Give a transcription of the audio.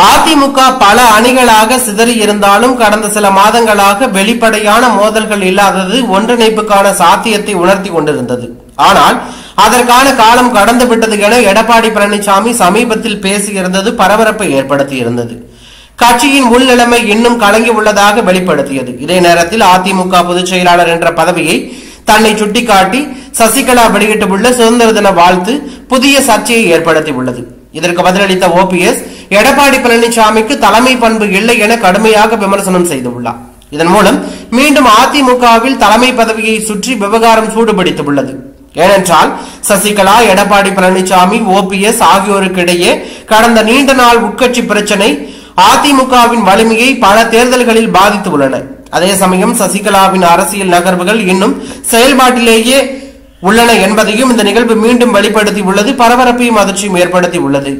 அதிமுக பல அணிகளாக சிதறி இருந்தாலும் கடந்த சில மாதங்களாக வெளிப்படையான மோதல்கள் இல்லாதது ஒன்றிணைப்புக்கான சாத்தியத்தை உணர்த்தி கொண்டிருந்தது. ஆனால் அதற்கான காலம் கடந்து விட்டது என எடப்பாடி பழனிசாமி சமீபத்தில் பேசியிருந்தது பரபரப்பை ஏற்படுத்தியிருந்தது. கட்சியின் உள்நிலைமை இன்னும் கலங்கி உள்ளதாக வெளிப்படுத்தியது. இதே நேரத்தில் அதிமுக பொதுச் செயலாளர் என்ற பதவியை தன்னை சுட்டிக்காட்டி சசிகலா வெளியிட்டுள்ள சுதந்திர தின வாழ்த்து புதிய சர்ச்சையை ஏற்படுத்தியுள்ளது. இதற்கு பதிலளித்த ஓபிஎஸ் எடப்பாடி பழனிசாமிக்கு தலைமை பண்பு இல்லை என கடுமையாக விமர்சனம் செய்துள்ளார். இதன் மூலம் மீண்டும் அதிமுகவில் தலைமை பதவியை சுற்றி விவகாரம் சூடுபிடித்துள்ளது. ஏனென்றால் சசிகலா, எடப்பாடி பழனிசாமி, ஓபிஎஸ் ஆகியோருக்கிடையே கடந்த நீண்ட நாள் உட்கட்சி பிரச்சனை அதிமுகவின் வலிமையை பல தேர்தல்களில் பாதித்துள்ளன. அதே சமயம் சசிகலாவின் அரசியல் நகர்வுகள் இன்னும் செயல்பாட்டிலேயே உள்ளன என்பதையும் இந்த நிகழ்வு மீண்டும் வெளிப்படுத்தியுள்ளது, பரபரப்பையும் அதிர்ச்சியும் ஏற்படுத்தியுள்ளது.